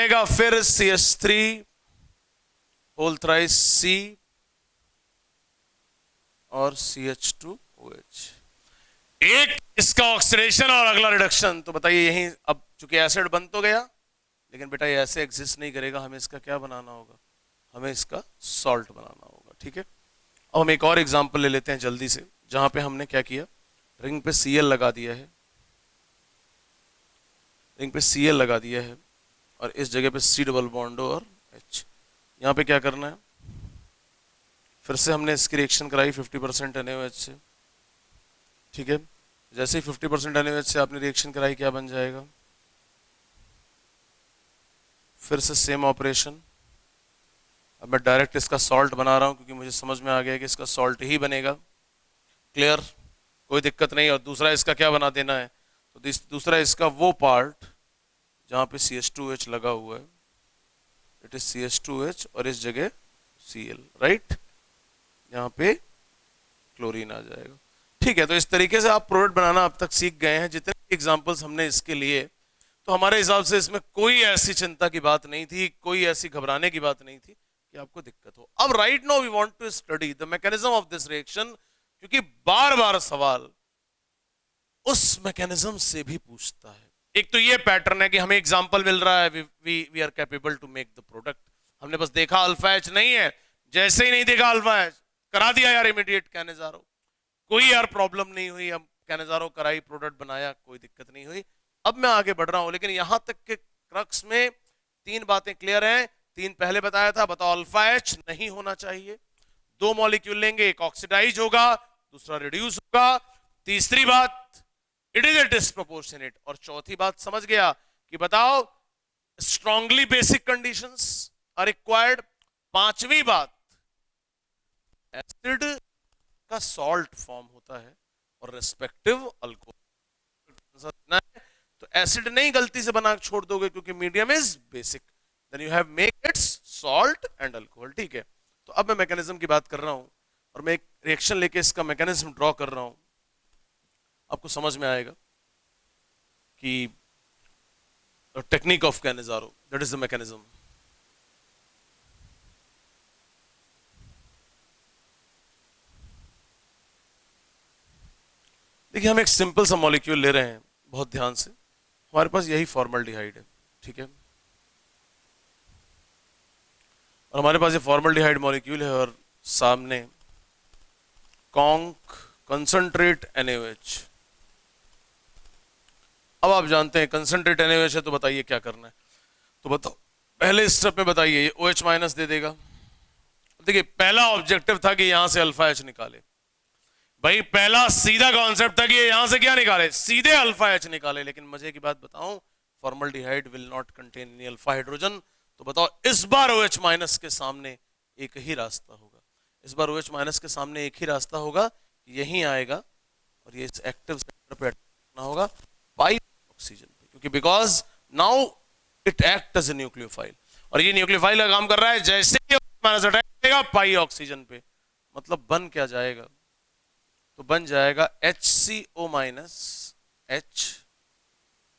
आएगा फिर CH3 whole thrice C और CH2OH। एक इसका ऑक्सीडेशन और अगला रिडक्शन। तो बताइए यही, अब चूंकि एसिड बन तो गया, लेकिन बेटा ये ऐसे एग्जिस्ट नहीं करेगा, हमें इसका क्या बनाना होगा, हमें इसका सॉल्ट बनाना होगा। ठीक है, अब हम एक और एग्जांपल ले लेते हैं जल्दी से, जहां पे हमने क्या किया, रिंग पे Cl लगा दिया है, रिंग पे Cl लगा दिया है और इस जगह पे C डबल बॉन्ड और H। यहाँ पे क्या करना है, फिर से हमने इसकी रिएक्शन कराई 50% NaOH से। ठीक है, जैसे ही 50% NaOH से आपने रिएक्शन कराई, क्या बन जाएगा, फिर से सेम ऑपरेशन। अब मैं डायरेक्ट इसका सॉल्ट बना रहा हूं क्योंकि मुझे समझ में आ गया कि इसका सॉल्ट ही बनेगा। क्लियर, कोई दिक्कत नहीं। और दूसरा इसका क्या बना देना है, तो दूसरा इसका वो पार्ट जहां पे CH2H लगा हुआ है, इट इज CH2H और इस जगह Cl, राइट, यहाँ पे क्लोरीन आ जाएगा। ठीक है, तो इस तरीके से आप प्रोडक्ट बनाना अब तक सीख गए हैं। जितने एग्जांपल्स हमने इसके लिए, तो हमारे हिसाब से इसमें कोई ऐसी चिंता की बात नहीं थी, कोई ऐसी घबराने की बात नहीं थी कि आपको दिक्कत हो। अब right now we want to study the mechanism of this reaction, क्योंकि बार बार सवाल उस मैकेनिज्म से भी पूछता है। एक तो ये पैटर्न है कि हमें एग्जांपल मिल रहा है, we are capable to make the product. हमने बस देखा अल्फा एच नहीं है, जैसे ही नहीं देखा अल्फा एच करा दिया यार इमीडिएट कैनेजारो, कोई यार प्रॉब्लम नहीं हुई, हम कैनेजारो कराई, प्रोडक्ट बनाया, कोई दिक्कत नहीं हुई। अब मैं आगे बढ़ रहा हूं, लेकिन यहां तक के क्रक्स में तीन बातें क्लियर हैं। तीन पहले बताया था, बताओ अल्फा एच नहीं होना चाहिए। दो मॉलिक्यूल लेंगे, एक ऑक्सीडाइज होगा, दूसरा रिड्यूस होगा। तीसरी बात, इट इज ए डिस्प्रोपोर्शनेट। और चौथी बात समझ गया कि बताओ strongly basic conditions are required. पांचवी बात, एसिड का सॉल्ट फॉर्म होता है और रेस्पेक्टिव अल्कोहल, तो एसिड नहीं गलती से बना छोड़ दोगे क्योंकि medium is basic, then you have make its salt and alcohol. ठीक है, तो अब मैं मैकेनिज्म की बात कर रहा हूं और मैं एक रिएक्शन लेके इसका मैकेनिज्म ड्रॉ कर रहा हूं, आपको समझ में आएगा कि technique of Cannizzaro, that is the mechanism. देखिए, हम एक सिंपल सा मॉलिक्यूल ले रहे हैं, बहुत ध्यान से। हमारे पास यही फॉर्मल्डिहाइड है, ठीक है, और हमारे पास ये फॉर्मल्डिहाइड मॉलिक्यूल है और सामने कॉन्क कंसंट्रेट NaOH। अब आप जानते हैं कंसंट्रेट NaOH है, तो बताइए क्या करना है। तो बताओ पहले स्टेप में बताइए, ये OH माइनस दे देगा। देखिए, पहला ऑब्जेक्टिव था कि यहां से अल्फा एच निकाले, भाई पहला सीधा कॉन्सेप्ट था कि यहां से क्या निकाले, सीधे अल्फा एच निकाले। लेकिन मजे की बात बताऊं, formaldehyde will not contain any alpha hydrogen. तो बताओ इस बार OH माइनस के सामने एक ही रास्ता होगा, इस बार OH माइनस के सामने एक ही रास्ता होगा, यहीं आएगा और ये इस एक्टिव सेंटर पे अटैक होगा पाई ऑक्सीजन पे, क्योंकि because now it act as a nucleophile, और ये न्यूक्लियोफाइल का काम कर रहा है। जैसे ही माइनस अटैक करेगा पाई ऑक्सीजन पे, मतलब बन क्या जाएगा, तो बन जाएगा HCO माइनस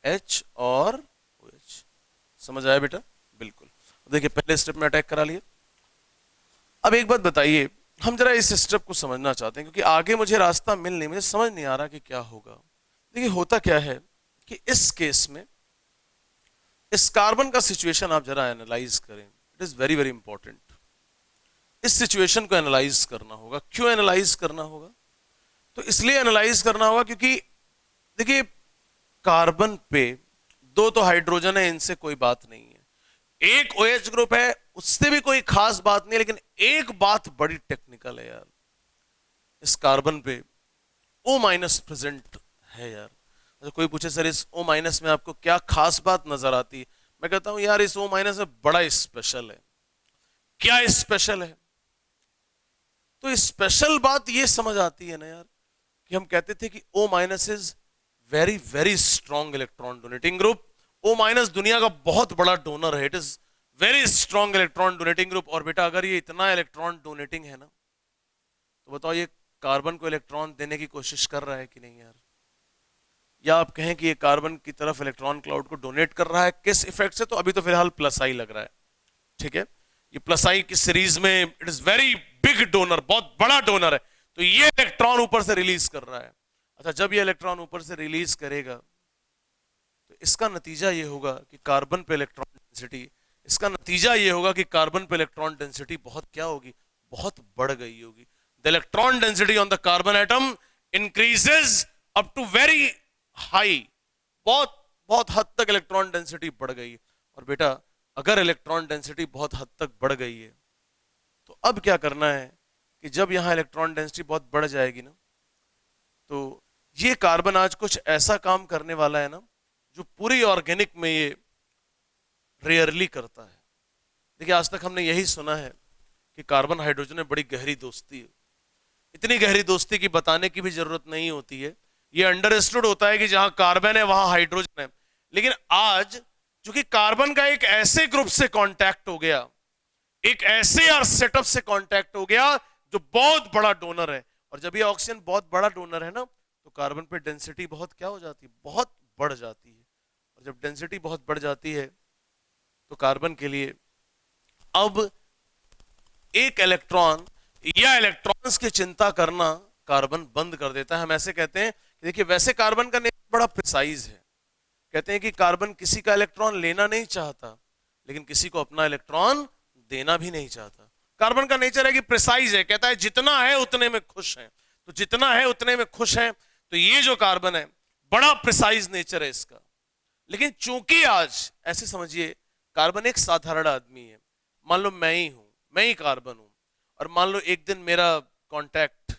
H और OH। समझ आया बेटा? बिल्कुल। देखिए, पहले स्टेप में अटैक करा लिया। अब एक बात बताइए, हम जरा इस स्टेप को समझना चाहते हैं, क्योंकि आगे मुझे रास्ता मिल नहीं, मुझे समझ नहीं आ रहा कि क्या होगा। देखिए, होता क्या है कि इस केस में इस कार्बन का सिचुएशन आप जरा एनालाइज करें, it is very very important. इस सिचुएशन को एनालाइज करना होगा। क्यों एनालाइज करना होगा? तो इसलिए एनालाइज करना होगा क्योंकि देखिए, कार्बन पे दो तो हाइड्रोजन है, इनसे कोई बात नहीं है। एक OH ग्रुप है, उससे भी कोई खास बात नहीं है। लेकिन एक बात बड़ी टेक्निकल है यार, इस कार्बन पे O माइनस प्रेजेंट है यार। तो कोई पूछे सर इस O माइनस में आपको क्या खास बात नजर आती है, मैं कहता हूं यार इस O माइनस में बड़ा स्पेशल है। क्या स्पेशल है? तो स्पेशल बात ये समझ आती है ना यार, कि हम कहते थे कि O minus is very very strong electron donating group. O minus दुनिया का बहुत बड़ा डोनर है, it is very strong electron donating group. और बेटा अगर ये इतना इलेक्ट्रॉन डोनेटिंग है ना, तो बताओ ये कार्बन को इलेक्ट्रॉन देने की कोशिश कर रहा है कि नहीं यार? या आप कहें कि ये कार्बन की तरफ इलेक्ट्रॉन क्लाउड को डोनेट कर रहा है, किस इफेक्ट से? तो अभी तो फिलहाल प्लस आई लग रहा है, ठीक है। ये प्लस आई की सीरीज में it is very big donor, बहुत बड़ा डोनर है, तो ये इलेक्ट्रॉन ऊपर से रिलीज कर रहा है। अच्छा, जब ये इलेक्ट्रॉन ऊपर से रिलीज करेगा तो इसका नतीजा ये होगा कि कार्बन पे इलेक्ट्रॉन डेंसिटी, इसका नतीजा ये होगा कि कार्बन पे इलेक्ट्रॉन डेंसिटी बहुत क्या होगी, बहुत बढ़ गई होगी। The electron density on the carbon atom increases up to very high, बहुत बहुत हद तक इलेक्ट्रॉन डेंसिटी बढ़ गई है। और बेटा अगर इलेक्ट्रॉन डेंसिटी बहुत हद तक बढ़ गई है तो अब क्या करना है कि जब यहां इलेक्ट्रॉन डेंसिटी बहुत बढ़ जाएगी ना, तो ये कार्बन आज कुछ ऐसा काम करने वाला है ना जो पूरी ऑर्गेनिक में ये रेयरली करता है। देखिए, आज तक हमने यही सुना है कि कार्बन हाइड्रोजन में बड़ी गहरी दोस्ती है। इतनी गहरी दोस्ती की बताने की भी जरूरत नहीं होती है, ये अंडरस्टूड होता है कि जहां कार्बन है वहां हाइड्रोजन है। लेकिन आज चूंकि कार्बन का एक ऐसे ग्रुप से कांटेक्ट हो गया, एक ऐसे सेटअप से कांटेक्ट हो गया जो बहुत बड़ा डोनर है, और जब ये ऑक्सीजन बहुत बड़ा डोनर है ना, तो कार्बन पे डेंसिटी बहुत क्या हो जाती है, बहुत बढ़ जाती है। और जब डेंसिटी बहुत बढ़ जाती है तो कार्बन के लिए अब एक इलेक्ट्रॉन या इलेक्ट्रॉन्स की चिंता करना कार्बन बंद कर देता है। हम ऐसे कहते हैं कि देखिए, वैसे कार्बन का नेचर बड़ा प्रिसाइज है। कहते हैं कि कार्बन किसी का इलेक्ट्रॉन लेना नहीं चाहता, लेकिन किसी को अपना इलेक्ट्रॉन देना भी नहीं चाहता। कार्बन का नेचर है कि प्रिसाइज है, कहता है जितना है उतने में खुश है, तो जितना है उतने में खुश है। तो ये जो कार्बन है बड़ा प्रिसाइज नेचर है इसका। लेकिन चूंकि आज ऐसे समझिए, कार्बन एक साधारण आदमी है, मान लो मैं ही हूं, मैं ही कार्बन हूं, और मान लो एक दिन मेरा कांटेक्ट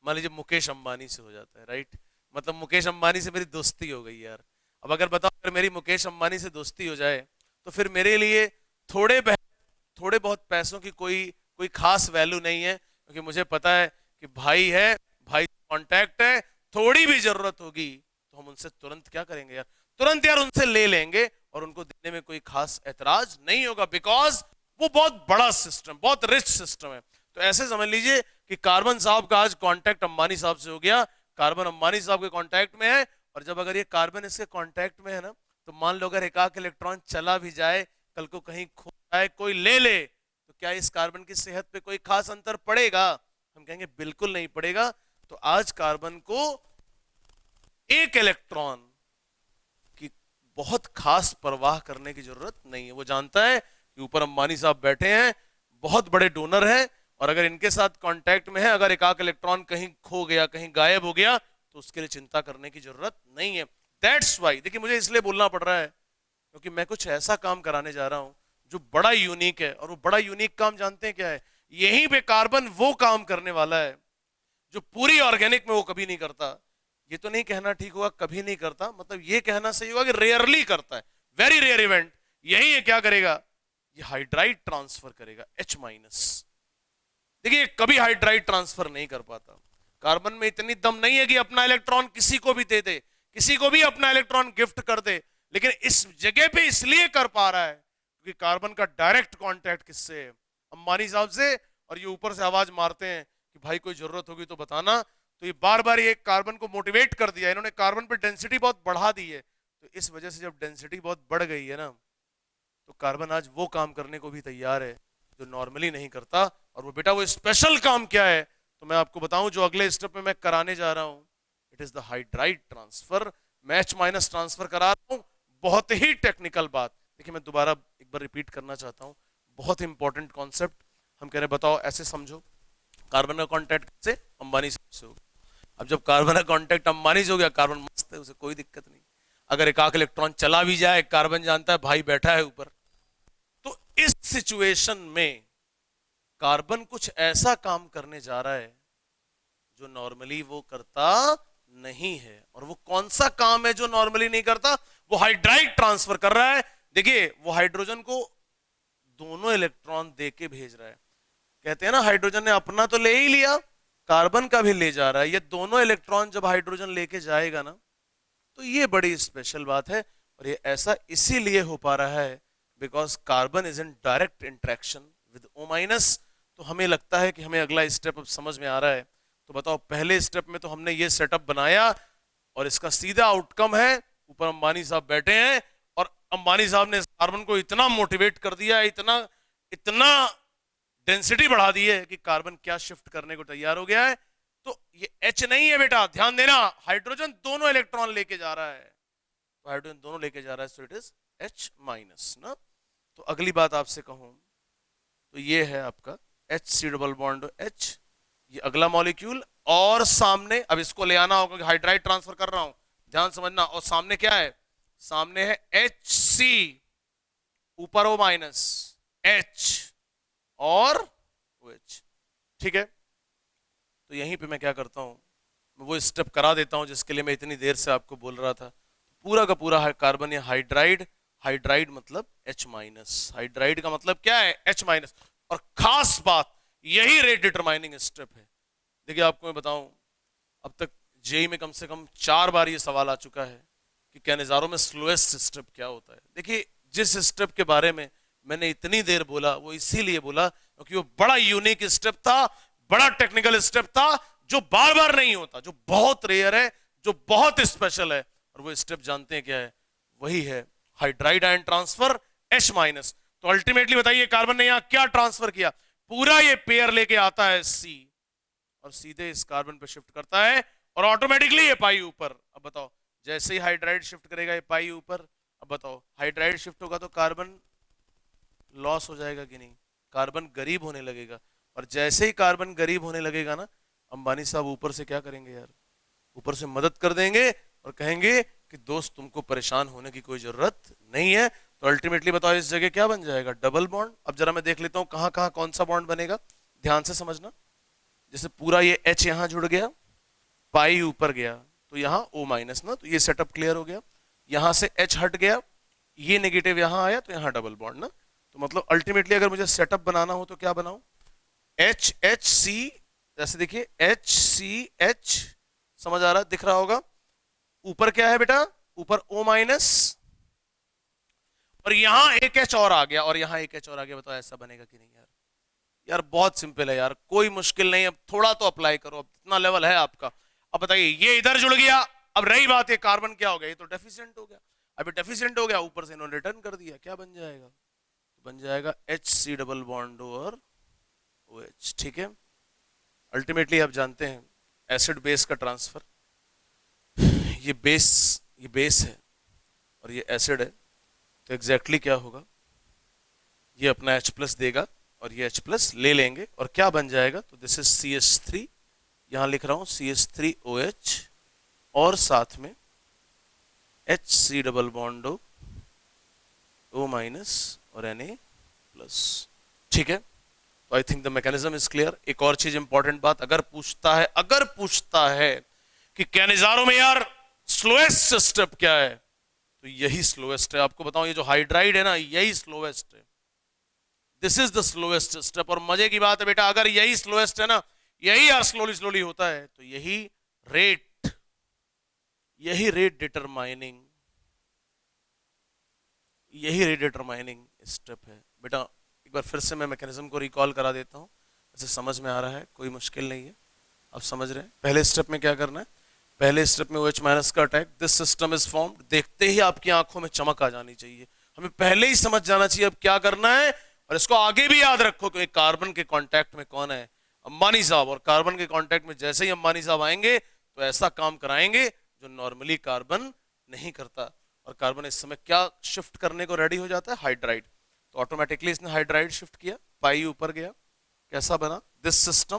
मान लीजिए मुकेश अंबानी से हो जाता है, राइट? मतलब मुकेश अंबानी से मेरी दोस्ती हो गई यार। अब अगर बताओ, अगर मेरी मुकेश अंबानी से दोस्ती हो जाए तो फिर मेरे लिए थोड़े बहुत पैसों की कोई कोई खास वैल्यू नहीं है, क्योंकि मुझे पता है कि भाई है, भाई कांटेक्ट है, थोड़ी भी जरूरत होगी तो हम उनसे तुरंत क्या करेंगे यार, तुरंत यार उनसे ले लेंगे, और उनको देने में कोई खास ऐतराज नहीं होगा, बिकॉज वो बहुत बड़ा सिस्टम, बहुत रिच सिस्टम है। तो ऐसे समझ लीजिए कि कार्बन साहब का आज कांटेक्ट अंबानी साहब से हो गया, कार्बन अंबानी साहब के कांटेक्ट में है, और जब अगर ये कार्बन इसके कांटेक्ट में है ना, तो मान लो अगर एक इलेक्ट्रॉन चला भी जाए, कल को कहीं खो जाए, कोई ले ले, तो क्या इस कार्बन की सेहत पे कोई खास अंतर पड़ेगा? हम कहेंगे बिल्कुल नहीं पड़ेगा। तो आज कार्बन को एक इलेक्ट्रॉन की बहुत खास परवाह करने की जरूरत नहीं है। वो जानता है कि ऊपर अंबानी साहब बैठे हैं, बहुत बड़े डोनर हैं, और अगर इनके साथ कांटेक्ट में है, अगर एक इलेक्ट्रॉन कहीं खो गया, कहीं गायब हो गया, तो उसके लिए चिंता करने की जरूरत नहीं है। दैट्स वाई, देखिए मुझे इसलिए बोलना पड़ रहा है क्योंकि मैं कुछ ऐसा काम कराने जा रहा हूं जो बड़ा यूनिक है, और वो बड़ा यूनिक काम जानते हैं क्या है? यहीं पे कार्बन वो काम करने वाला है जो पूरी ऑर्गेनिक में वो कभी नहीं करता। ये तो नहीं कहना ठीक होगा कभी नहीं करता, मतलब ये कहना सही होगा कि रेयरली करता है, वेरी रेयर इवेंट। यही ये क्या करेगा, ये हाइड्राइड ट्रांसफर करेगा H-। देखिए, कभी हाइड्राइड ट्रांसफर नहीं कर पाता। कार्बन में इतनी दम नहीं है कि अपना इलेक्ट्रॉन किसी को भी दे दे, किसी को भी अपना इलेक्ट्रॉन गिफ्ट कर दे, लेकिन इस जगह पे इसलिए कर पा रहा है क्योंकि कार्बन का डायरेक्ट कांटेक्ट किससे है? अंबानी साहब से। और ये ऊपर से आवाज मारते हैं कि भाई कोई जरूरत होगी तो बताना। तो ये बार बार ये कार्बन को मोटिवेट कर दिया, इन्होंने कार्बन पे डेंसिटी बहुत बढ़ा दी है। तो इस वजह से जब डेंसिटी बहुत बढ़ गई है ना, तो कार्बन आज वो काम करने को भी तैयार है जो नॉर्मली नहीं करता। और वो बेटा वो स्पेशल काम क्या है, तो मैं आपको बताऊं जो अगले स्टेप में मैं कराने जा रहा हूं, it is the hydride transfer. मैं H- ट्रांसफर करा रहा हूं, बहुत ही टेक्निकल बात। देखिए, मैं दोबारा एक बार रिपीट करना चाहता हूं, बहुत इंपॉर्टेंट कॉन्सेप्ट। हम कह रहे हैं, बताओ ऐसे समझो, कार्बन का कॉन्टैक्ट से अंबानी से हो गया। अब जब कार्बन का कॉन्टैक्ट अंबानी से हो गया, कार्बन मस्त है, उसे कोई दिक्कत नहीं। अगर एक इलेक्ट्रॉन चला भी जाए, कार्बन जानता है भाई बैठा है ऊपर। तो इस सिचुएशन में कार्बन कुछ ऐसा काम करने जा रहा है जो नॉर्मली वो करता नहीं है। और वो कौन सा काम है जो नॉर्मली नहीं करता? वो हाइड्राइड ट्रांसफर कर रहा है। देखिए, वो हाइड्रोजन को दोनों इलेक्ट्रॉन देके भेज रहा है। कहते हैं ना, हाइड्रोजन ने अपना तो ले ही लिया, कार्बन का भी ले जा रहा है। ये दोनों इलेक्ट्रॉन जब हाइड्रोजन लेके जाएगा ना, तो ये बड़ी स्पेशल बात है। और ये ऐसा इसीलिए हो पा रहा है because carbon is in direct interaction with O-। तो हमें लगता है कि हमें अगला स्टेप अब समझ में आ रहा है। तो बताओ, पहले स्टेप में तो हमने ये सेटअप बनाया और इसका सीधा आउटकम है, ऊपर अंबानी साहब बैठे हैं और अंबानी साहब ने कार्बन को इतना मोटिवेट कर दिया है, इतना इतना डेंसिटी बढ़ा दी है कि कार्बन क्या शिफ्ट करने को तैयार हो गया है। तो ये H नहीं है बेटा, ध्यान देना, हाइड्रोजन दोनों इलेक्ट्रॉन लेके जा रहा है, तो हाइड्रोजन दोनों लेके जा रहा है, so it is H minus ना। तो अगली बात आपसे कहूं तो ये है आपका HC डबल बॉन्ड H, ये अगला मॉलिक्यूल, और सामने अब इसको ले आना होगा, हाइड्राइड ट्रांसफर कर रहा हूं, ध्यान समझना, और सामने क्या है, सामने है HC, ऊपर O माइनस H और OH, ठीक है। तो यहीं पे मैं क्या करता हूं, मैं वो स्टेप करा देता हूं जिसके लिए मैं इतनी देर से आपको बोल रहा था। पूरा का पूरा कार्बन या हाइड्राइड, हाइड्राइड मतलब H माइनस, हाइड्राइड का मतलब क्या है H माइनस। और खास बात, यही रेट डिटरमाइनिंग स्टेप है। देखिए आपको मैं बताऊं, अब तक जेई में कम से कम 4 बार ये सवाल आ चुका है कि कैनिजारो में स्लोएस्ट स्टेप क्या होता है। देखिए जिस स्टेप के बारे में मैंने इतनी देर बोला वो इसीलिए बोला क्योंकि वो बड़ा यूनिक स्टेप था, बड़ा टेक्निकल स्टेप था, जो बार बार नहीं होता, जो बहुत रेयर है, जो बहुत स्पेशल है। और वो स्टेप जानते हैं क्या है, वही है hydride ion transfer H minus. तो अल्टीमेटली बताइए कार्बन ने यहां क्या ट्रांसफर किया, पूरा ये पेयर लेके आता है C और सीधे इस कार्बन पे शिफ्ट करता है और ऑटोमेटिकली ये पाई ऊपर। अब बताओ, जैसे ही हाइड्राइड शिफ्ट करेगा ये पाई ऊपर, अब बताओ हाइड्राइड शिफ्ट होगा तो कार्बन लॉस हो जाएगा कि नहीं, कार्बन गरीब होने लगेगा। और जैसे ही कार्बन गरीब होने लगेगा ना, अंबानी साहब ऊपर से क्या करेंगे यार, ऊपर से मदद कर देंगे और कहेंगे कि दोस्त तुमको परेशान होने की कोई जरूरत नहीं है। तो अल्टीमेटली बताओ इस जगह क्या बन जाएगा, डबल बॉन्ड। अब जरा मैं देख लेता हूं कहां कहां कौन सा बॉन्ड बनेगा, ध्यान से समझना। जैसे पूरा ये H यहां जुड़ गया, पाई ऊपर गया, तो यहां O माइनस ना, तो ये सेटअप क्लियर हो गया। यहां से H हट गया, ये नेगेटिव यहां आया, तो यहां डबल बॉन्ड ना। तो मतलब अल्टीमेटली अगर मुझे सेटअप बनाना हो तो क्या बनाऊं, H H C, जैसे देखिए H C H, समझ आ रहा, दिख रहा होगा। ऊपर क्या है बेटा, ऊपर O माइनस, और यहां एक H और आ गया, और यहां एक H और आ गया। बताओ ऐसा बनेगा कि नहीं यार, यार बहुत सिंपल है यार, कोई मुश्किल नहीं है। अब थोड़ा तो अप्लाई करो, अब इतना लेवल है आपका। अब बताइए ये इधर जुड़ गया, अब रही बात है कार्बन क्या हो गया, ये तो डेफिशिएंट हो गया। अभी डेफिशिएंट हो गया, ऊपर से इन्होंने रिटर्न कर दिया, क्या बन जाएगा, बन जाएगा HC डबल बॉन्ड और OH, ठीक है। अल्टीमेटली आप जानते हैं एसिड बेस का ट्रांसफर, ये बेस है और ये एसिड है, तो एग्जैक्टली क्या होगा, ये अपना H प्लस देगा और ये H प्लस ले लेंगे और क्या बन जाएगा, तो दिस इज CH3, यहां लिख रहा हूं CH3OH और साथ में HC double bond O minus और Na प्लस, ठीक है। तो I think the mechanism is clear. एक और चीज इंपॉर्टेंट बात, अगर पूछता है कि कैनिजारो में यार स्लोएस्ट स्टेप क्या है, तो यही स्लोएस्ट है। आपको बताऊं ये जो हाइड्राइड है ना, यही स्लोएस्ट है, this is the slowest step. और मजे की बात है बेटा, अगर यही स्लोएस्ट है ना, यही यार स्लोली स्लोली होता है, तो यही रेट डिटरमाइनिंग स्टेप है बेटा। एक बार फिर से मैं मैकेनिज्म को रिकॉल करा देता हूं, ऐसे समझ में आ रहा है, कोई मुश्किल नहीं है, आप समझ रहे हैं। पहले स्टेप में क्या करना है, पहले स्टेप में OH माइनस का attack, this system is formed, देखते ही आपकी आंखों में चमक आ जानी चाहिए, हमें पहले ही समझ जाना चाहिए अब क्या करना है। और इसको आगे भी याद रखो कि कार्बन के कांटेक्ट में कौन है, अंबानी साहब, और कार्बन के कांटेक्ट में जैसे ही अंबानी साहब आएंगे तो ऐसा काम कराएंगे जो नॉर्मली कार्बन नहीं करता। और कार्बन इस समय क्या शिफ्ट करने को रेडी हो जाता है, हाइड्राइड। तो ऑटोमेटिकली इसने हाइड्राइड शिफ्ट किया, पाई ऊपर गया, कैसा बना दिस सिस्टम,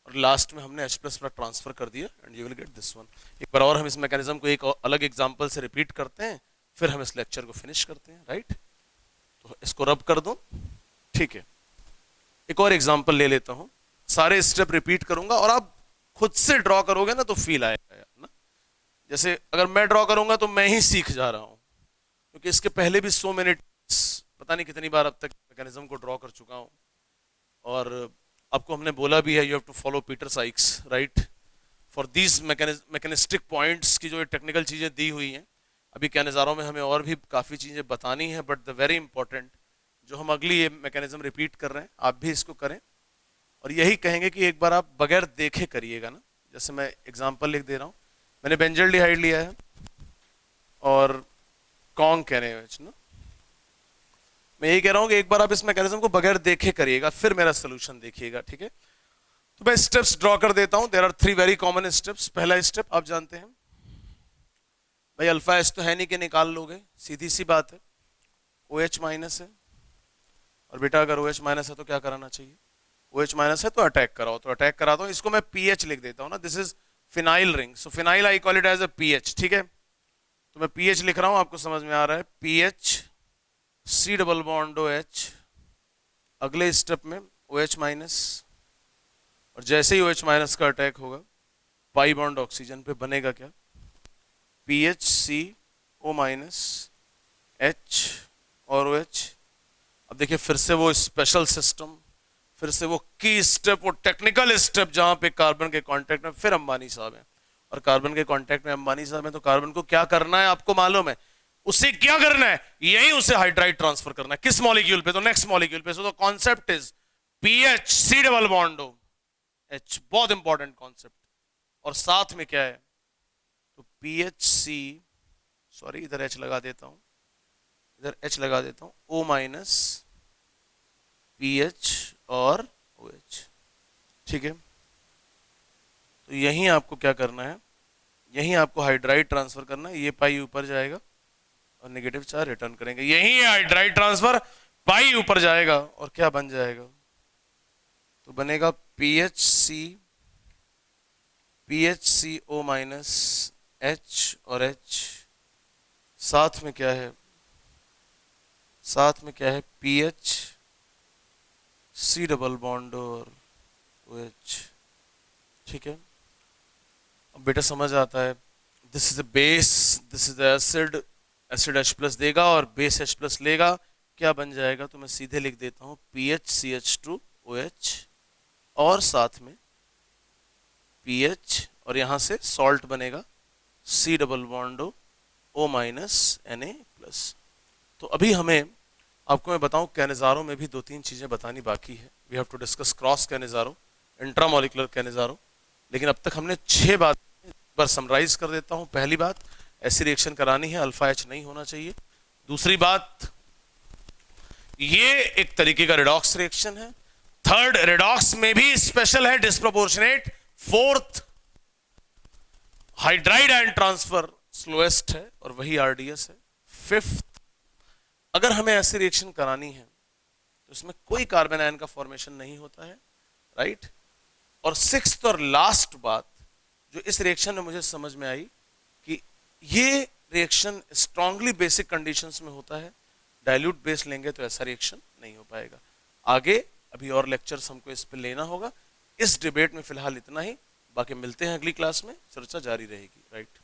और लास्ट में हमने H प्लस पर ट्रांसफर कर दिया and you will get this one. एक बार और हम इस मैकेनिज्म को एक अलग एग्जांपल से रिपीट करते हैं, फिर हम इस लेक्चर को फिनिश करते हैं, राइट। तो इसको रब कर दो, ठीक है। एक और एग्जांपल ले लेता हूं, सारे स्टेप रिपीट करूंगा और आप खुद से ड्रॉ करोगे ना तो फील आएगा यार ना। जैसे अगर मैं ड्रॉ करूंगा तो मैं ही सीख जा रहा हूं, क्योंकि इसके पहले भी 100 मिनट पता नहीं कितनी बार अब तक मैकेनिज्म को ड्रॉ कर चुका हूं। और आपको हमने बोला भी है, you have to follow Peter Sykes, right, for these mechanistic points की जो टेक्निकल चीजें दी हुई हैं। अभी कैनिजारो में हमें और भी काफी चीजें बतानी है, बट द वेरी इंपॉर्टेंट जो हम अगली ये मैकेनिज्म रिपीट कर रहे हैं, आप भी इसको करें। और यही कहेंगे कि एक बार आप बगैर देखे करिएगा ना, जैसे मैं एग्जांपल लिख दे रहा हूं, मैंने बेंजल्डिहाइड लिया है और कॉन्ग कह रहे हैं ना। मैं यही कह रहा हूं कि एक बार आप इस मैकेनिज्म को बगैर देखे करिएगा, फिर मेरा सोल्यूशन देखिएगा, ठीक है। तो मैं स्टेप्स ड्रॉ कर देता हूं। There are 3 very common steps. पहला स्टेप आप जानते हैं भाई, अल्फा एच तो है नहीं कि निकाल लोगे, सीधी सी बात है, ओ एच माइनस है। और बेटा अगर ओ एच माइनस है तो क्या कराना चाहिए? ओ एच माइनस है तो अटैक कराओ। तो अटैक कराता हूं, इसको मैं पी एच लिख देता हूं ना, this is phenyl ring, so phenyl I call it as a P H, ठीक है। तो मैं पी एच लिख रहा हूं, आपको समझ में आ रहा है, P H C double bond O H. अगले स्टेप में ओ एच माइनस, और जैसे ही ओ एच माइनस का अटैक होगा पाई बॉन्ड ऑक्सीजन पे बनेगा क्या? P H C O minus H और ओ एच। अब देखिए फिर से वो स्पेशल सिस्टम, फिर से वो की स्टेप, वो टेक्निकल स्टेप जहां पे कार्बन के कांटेक्ट में फिर अंबानी साहब हैं। और कार्बन के कांटेक्ट में अंबानी साहब हैं तो कार्बन को क्या करना है आपको मालूम है? उसे क्या करना है? यही उसे हाइड्राइड ट्रांसफर करना है। किस मॉलिक्यूल पे? तो नेक्स्ट मॉलिक्यूल पे। So the concept is P H C double bond O H, बहुत इंपॉर्टेंट कॉन्सेप्ट। और साथ में क्या है? तो पी एच सी, सॉरी इधर एच लगा देता हूं, इधर एच लगा देता हूं, ओ माइनस पी एच और ओ एच, ठीक है। तो यहीं आपको क्या करना है? यहीं आपको हाइड्राइड ट्रांसफर करना है। ये पाई ऊपर जाएगा और नेगेटिव चार्ज रिटर्न करेंगे। यहीं हाइड्राइड ट्रांसफर, पाई ऊपर जाएगा और क्या बन जाएगा? तो बनेगा P H C O minus H और एच। साथ में क्या है? साथ में क्या है? P H C double bond और ओ एच, ठीक है। अब बेटा समझ आता है, this is the base, this is the acid, acid H plus देगा और बेस एच प्लस लेगा, क्या बन जाएगा? तो मैं सीधे लिख देता हूं P H C H two O H, और साथ में पी एच, और यहां से सॉल्ट बनेगा C double bond O minus N A plus. तो अभी हमें, आपको मैं बताऊं, कैनेजारो में भी 2-3 चीजें बतानी बाकी है। We have to discuss cross Cannizzaro, intramolecular Cannizzaro. लेकिन अब तक हमने 6 बात पर समराइज कर देता हूं। पहली बात, ऐसी रिएक्शन करानी है, अल्फा एच नहीं होना चाहिए। दूसरी बात, ये एक तरीके का रिडॉक्स रिएक्शन है। थर्ड, रिडॉक्स में भी स्पेशल है, disproportionate. Fourth, hydride ion transfer slowest है और वही आरडीएस है। फिफ्थ, अगर हमें ऐसी रिएक्शन करानी है तो इसमें कोई कार्बन आयन का फॉर्मेशन नहीं होता है, राइट। और सिक्स्थ और लास्ट बात जो इस रिएक्शन में मुझे समझ में आई कि ये रिएक्शन स्ट्रांगली बेसिक कंडीशंस में होता है, डाइल्यूट बेस लेंगे तो ऐसा रिएक्शन नहीं हो पाएगा। आगे अभी और लेक्चर्स हमको इस पे लेना होगा। इस डिबेट में फिलहाल इतना ही, बाकी मिलते हैं अगली क्लास में, चर्चा जारी रहेगी, राइट।